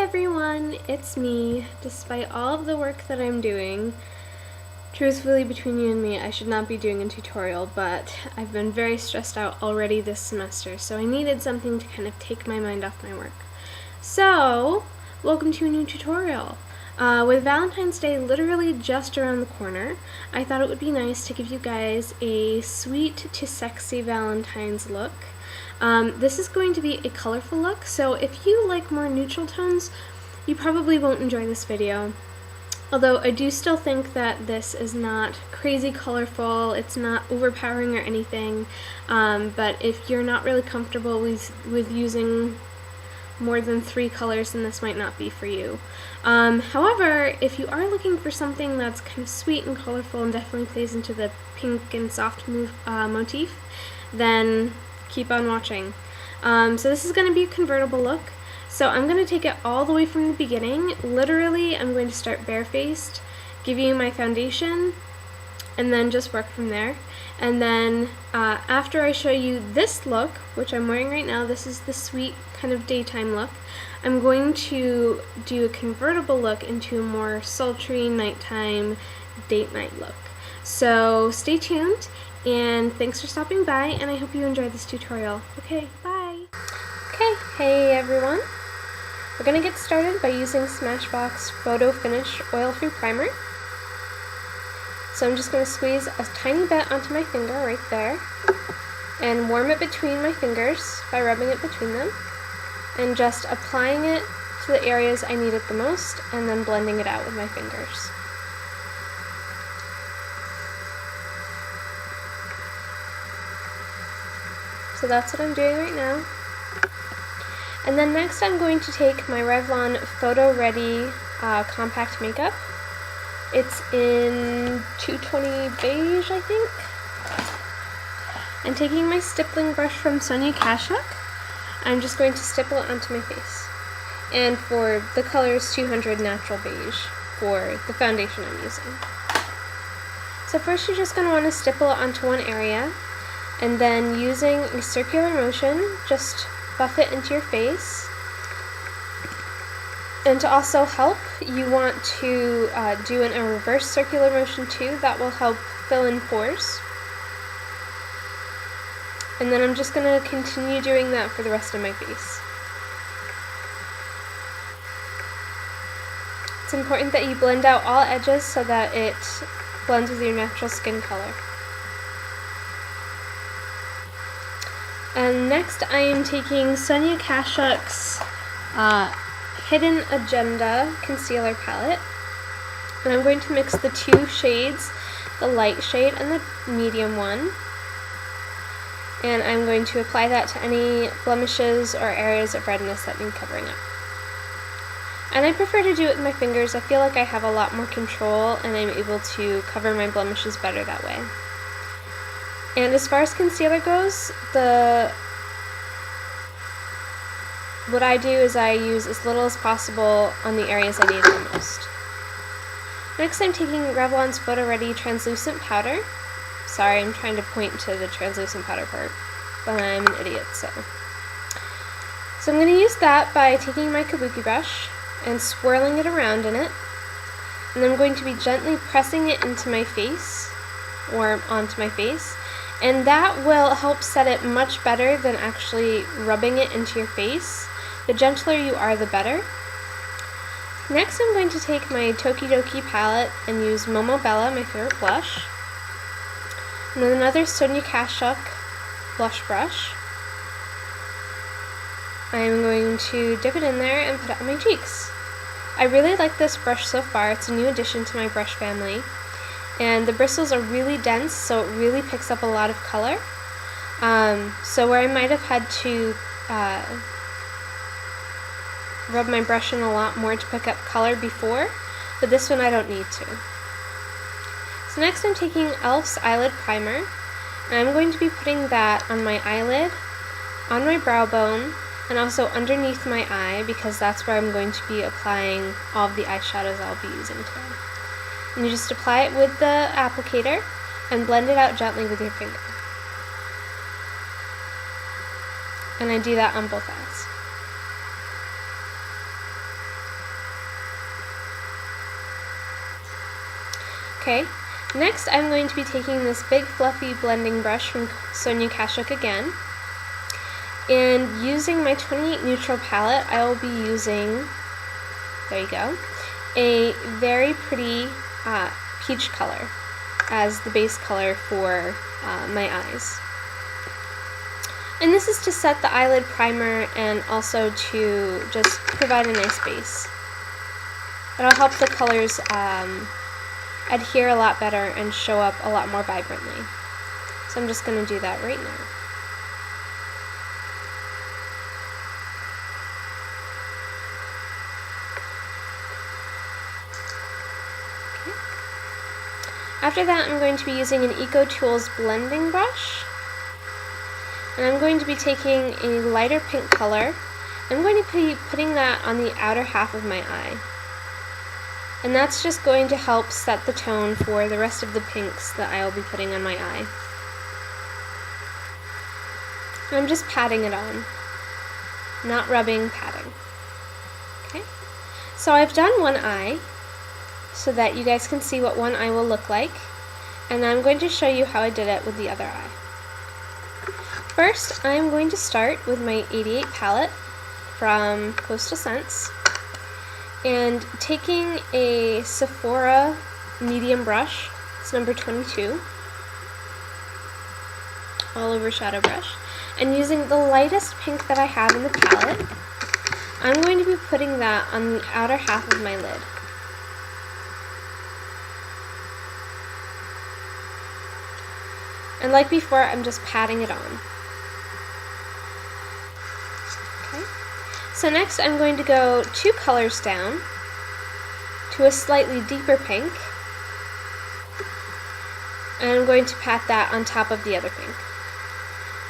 everyone, it's me. Despite all of the work that I'm doing, truthfully, between you and me, I should not be doing a tutorial, but I've been very stressed out already this semester, so I needed something to kind of take my mind off my work. So, welcome to a new tutorial. With Valentine's Day literally just around the corner, I thought it would be nice to give you guys a sweet to sexy Valentine's look. This is going to be a colorful look, so if you like more neutral tones, you probably won't enjoy this video. Although I do still think that this is not crazy colorful, it's not overpowering or anything, but if you're not really comfortable with using more than 3 colors, then this might not be for you. However, if you are looking for something that's kind of sweet and colorful and definitely plays into the pink and soft motif, then keep on watching. So this is going to be a convertible look. So I'm going to take it all the way from the beginning. Literally, I'm going to start barefaced, give you my foundation, and then just work from there. And then after I show you this look, which I'm wearing right now, this is the sweet kind of daytime look, I'm going to do a convertible look into a more sultry nighttime date night look. So stay tuned, and thanks for stopping by, and I hope you enjoyed this tutorial. Okay, bye! Okay, hey everyone! We're going to get started by using Smashbox Photo Finish Oil-Free Primer. So I'm just going to squeeze a tiny bit onto my finger right there, and warm it between my fingers by rubbing it between them, and just applying it to the areas I need it the most, and then blending it out with my fingers. So that's what I'm doing right now. And then next I'm going to take my Revlon Photo Ready Compact Makeup. It's in 220 beige, I think. And taking my stippling brush from Sonia Kashuk, I'm just going to stipple it onto my face. And for the color is 200 Natural Beige for the foundation I'm using. So first you're just going to want to stipple it onto one area, and then using a circular motion, just buff it into your face. And to also help, you want to do a reverse circular motion too. That will help fill in pores. And then I'm just going to continue doing that for the rest of my face. It's important that you blend out all edges so that it blends with your natural skin color. And next I am taking Sonia Kashuk's Hidden Agenda Concealer Palette. And I'm going to mix the 2 shades, the light shade and the medium one. And I'm going to apply that to any blemishes or areas of redness that need covering up. And I prefer to do it with my fingers. I feel like I have a lot more control and I'm able to cover my blemishes better that way. And as far as concealer goes, what I do is I use as little as possible on the areas I need it the most. Next I'm taking Revlon's Photo Ready Translucent Powder. Sorry, I'm trying to point to the translucent powder part, but I'm an idiot, so. So I'm going to use that by taking my kabuki brush and swirling it around in it. And then I'm going to be gently pressing it into my face, or onto my face. And that will help set it much better than actually rubbing it into your face. The gentler you are, the better. Next I'm going to take my Tokidoki palette and use Momo Bella, my favorite blush. And then another Sonia Kashuk blush brush. I'm going to dip it in there and put it on my cheeks. I really like this brush so far. It's a new addition to my brush family. And the bristles are really dense, so it really picks up a lot of color. So where I might have had to rub my brush in a lot more to pick up color before, but this one I don't need to. So next I'm taking e.l.f.'s Eyelid Primer, and I'm going to be putting that on my eyelid, on my brow bone, and also underneath my eye, because that's where I'm going to be applying all of the eyeshadows I'll be using today. And you just apply it with the applicator and blend it out gently with your finger. And I do that on both eyes. Okay, next I'm going to be taking this big fluffy blending brush from Sonia Kashuk again, and using my 28 neutral palette, I will be using, there you go, a very pretty peach color as the base color for my eyes. And this is to set the eyelid primer and also to just provide a nice base. It'll help the colors adhere a lot better and show up a lot more vibrantly. So I'm just going to do that right now. Okay. After that, I'm going to be using an EcoTools blending brush. And I'm going to be taking a lighter pink color. I'm going to be putting that on the outer half of my eye. And that's just going to help set the tone for the rest of the pinks that I will be putting on my eye. I'm just patting it on. Not rubbing, patting. Okay. So I've done one eye so that you guys can see what one eye will look like. And I'm going to show you how I did it with the other eye. First, I'm going to start with my 88 palette from Coastal Scents and taking a Sephora medium brush, it's number 22, all over shadow brush, and using the lightest pink that I have in the palette, I'm going to be putting that on the outer half of my lid. And like before, I'm just patting it on. So next I'm going to go 2 colors down to a slightly deeper pink, and I'm going to pat that on top of the other pink.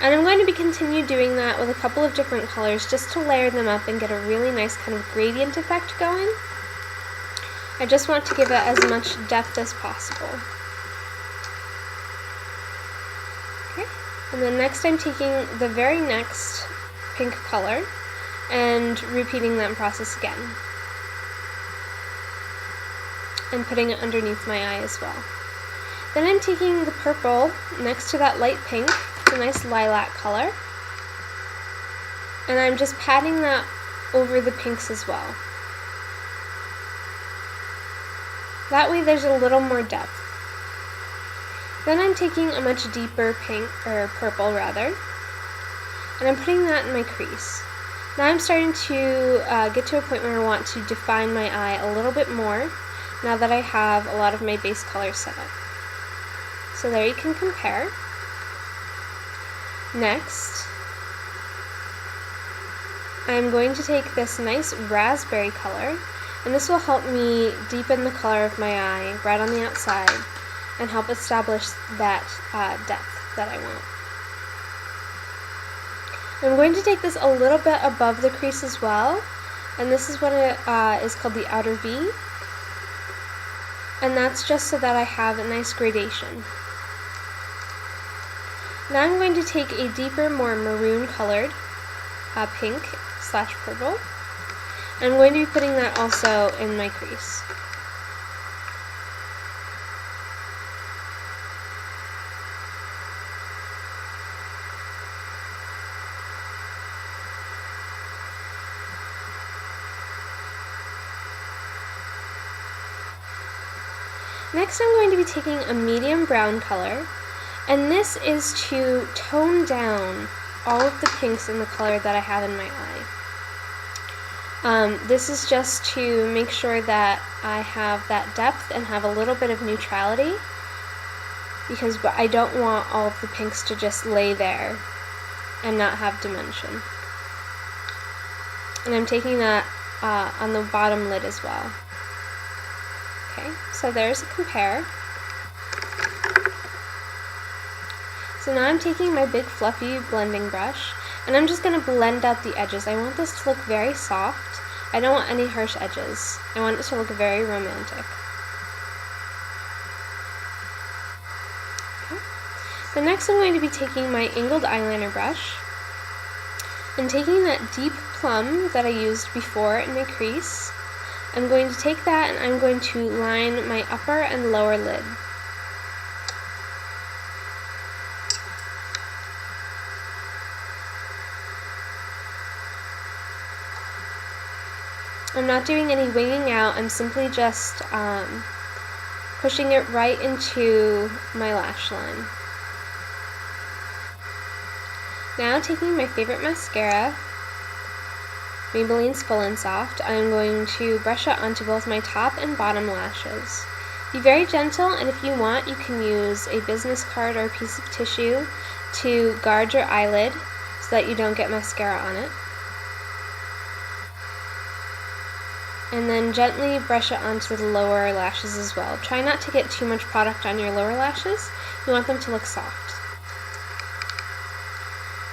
And I'm going to be continue doing that with a couple of different colors just to layer them up and get a really nice kind of gradient effect going. I just want to give it as much depth as possible. Okay, and then next I'm taking the very next pink color and repeating that process again. And putting it underneath my eye as well. Then I'm taking the purple next to that light pink, it's a nice lilac color, and I'm just patting that over the pinks as well. That way there's a little more depth. Then I'm taking a much deeper pink, or purple rather, and I'm putting that in my crease. Now I'm starting to get to a point where I want to define my eye a little bit more now that I have a lot of my base colors set up. So there you can compare. Next, I'm going to take this nice raspberry color, and this will help me deepen the color of my eye right on the outside and help establish that depth that I want. I'm going to take this a little bit above the crease as well, and this is what it is called the outer V, and that's just so that I have a nice gradation. Now I'm going to take a deeper, more maroon colored pink / purple, and I'm going to be putting that also in my crease. Next I'm going to be taking a medium brown color, and this is to tone down all of the pinks in the color that I have in my eye. This is just to make sure that I have that depth and have a little bit of neutrality, because I don't want all of the pinks to just lay there and not have dimension. And I'm taking that on the bottom lid as well. Okay, so there's a compare. So now I'm taking my big fluffy blending brush, and I'm just going to blend out the edges. I want this to look very soft. I don't want any harsh edges. I want it to look very romantic. Okay. So next I'm going to be taking my angled eyeliner brush and taking that deep plum that I used before in my crease, I'm going to take that and I'm going to line my upper and lower lid. I'm not doing any winging out, I'm simply just pushing it right into my lash line. Now taking my favorite mascara, Maybelline's Full and Soft, I'm going to brush it onto both my top and bottom lashes. Be very gentle, and if you want, you can use a business card or a piece of tissue to guard your eyelid so that you don't get mascara on it. And then gently brush it onto the lower lashes as well. Try not to get too much product on your lower lashes. You want them to look soft.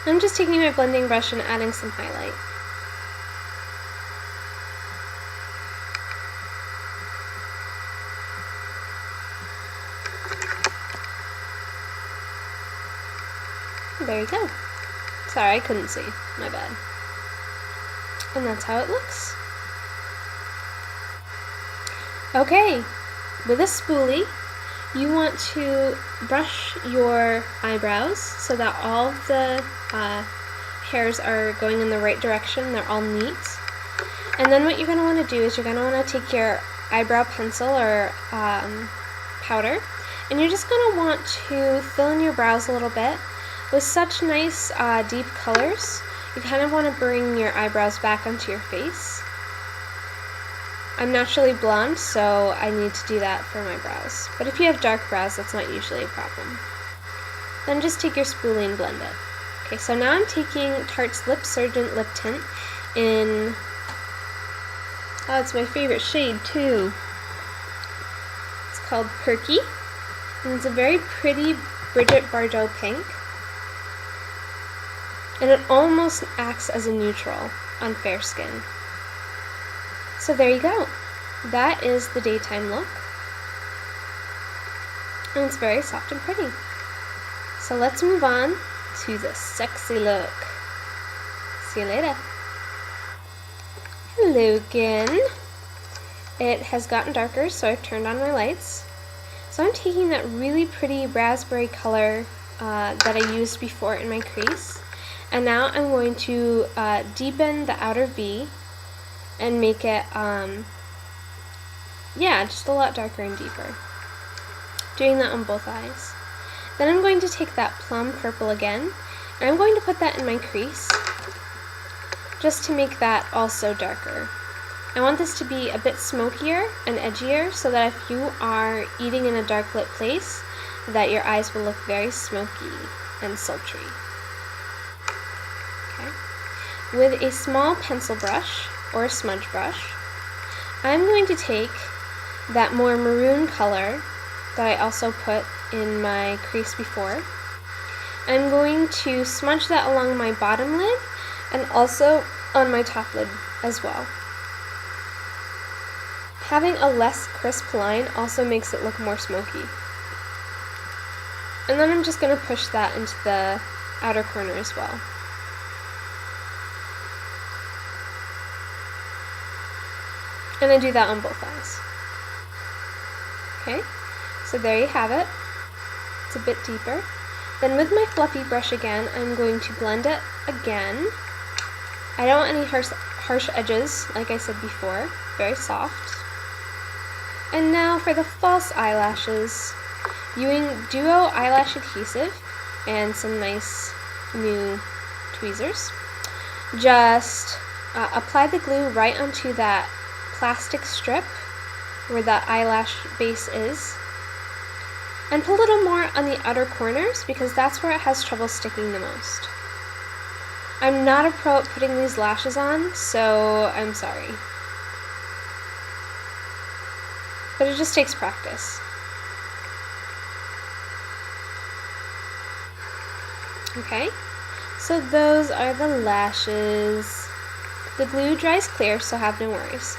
I'm just taking my blending brush and adding some highlight. There you go. Sorry, I couldn't see. My bad. And that's how it looks. Okay, with a spoolie, you want to brush your eyebrows so that all of the hairs are going in the right direction, they're all neat. And then what you're going to want to do is you're going to want to take your eyebrow pencil or powder, and you're just going to want to fill in your brows a little bit. With such nice deep colors, you kind of want to bring your eyebrows back onto your face. I'm naturally blonde, so I need to do that for my brows. But if you have dark brows, that's not usually a problem. Then just take your spoolie and blend it. Okay, so now I'm taking Tarte's Lip Surgent Lip Tint in... Oh, it's my favorite shade, too. It's called Perky, and it's a very pretty Bridget Bardot pink. And it almost acts as a neutral on fair skin. So there you go. That is the daytime look. And it's very soft and pretty. So let's move on to the sexy look. See you later. Hello again. It has gotten darker, so I've turned on my lights. So I'm taking that really pretty raspberry color that I used before in my crease. And now I'm going to deepen the outer V and make it, yeah, just a lot darker and deeper. Doing that on both eyes. Then I'm going to take that plum purple again, and I'm going to put that in my crease, just to make that also darker. I want this to be a bit smokier and edgier, so that if you are eating in a dark lit place, that your eyes will look very smoky and sultry. Okay. With a small pencil brush, or a smudge brush, I'm going to take that more maroon color that I also put in my crease before. I'm going to smudge that along my bottom lid and also on my top lid as well. Having a less crisp line also makes it look more smoky. And then I'm just going to push that into the outer corner as well. And I do that on both eyes. Okay, so there you have it. It's a bit deeper. Then with my fluffy brush again, I'm going to blend it again. I don't want any harsh edges, like I said before. Very soft. And now for the false eyelashes, using Duo Eyelash Adhesive and some nice new tweezers. Just apply the glue right onto that plastic strip where the eyelash base is, and put a little more on the outer corners because that's where it has trouble sticking the most. I'm not a pro at putting these lashes on, so I'm sorry. But it just takes practice. Okay, so those are the lashes. The glue dries clear, so have no worries.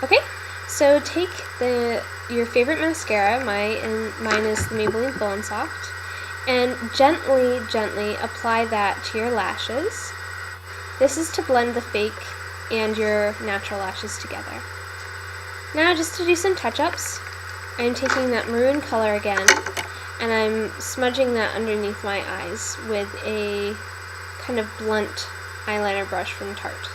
Okay, so take your favorite mascara, mine is the Maybelline Full and Soft, and gently apply that to your lashes. This is to blend the fake and your natural lashes together. Now, just to do some touch-ups, I'm taking that maroon color again, and I'm smudging that underneath my eyes with a kind of blunt eyeliner brush from Tarte.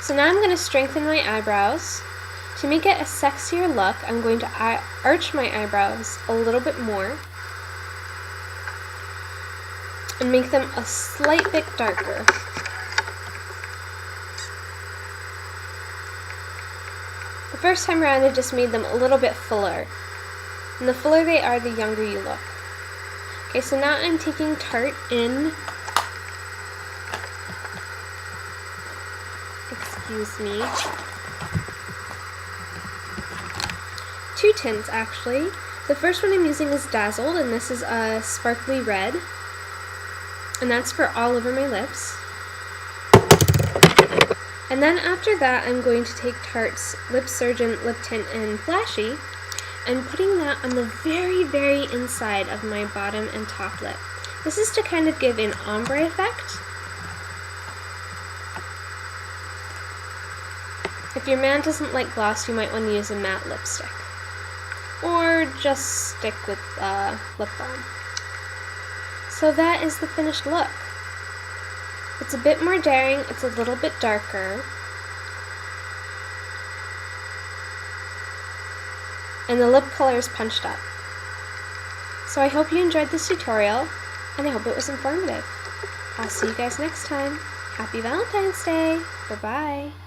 So now I'm going to strengthen my eyebrows. To make it a sexier look, I'm going to arch my eyebrows a little bit more and make them a slight bit darker. The first time around, I just made them a little bit fuller. And the fuller they are, the younger you look. Okay, so now I'm taking Tarte in, excuse me, two tints actually. The first one I'm using is Dazzled, and this is a sparkly red, and that's for all over my lips. And then after that, I'm going to take Tarte's Lip Surgeon Lip Tint in Flashy and putting that on the very, very inside of my bottom and top lip. This is to kind of give an ombre effect. If your man doesn't like gloss, you might want to use a matte lipstick. Or just stick with lip balm. So that is the finished look. It's a bit more daring, it's a little bit darker. And the lip color is punched up. So I hope you enjoyed this tutorial, and I hope it was informative. I'll see you guys next time. Happy Valentine's Day! Bye-bye!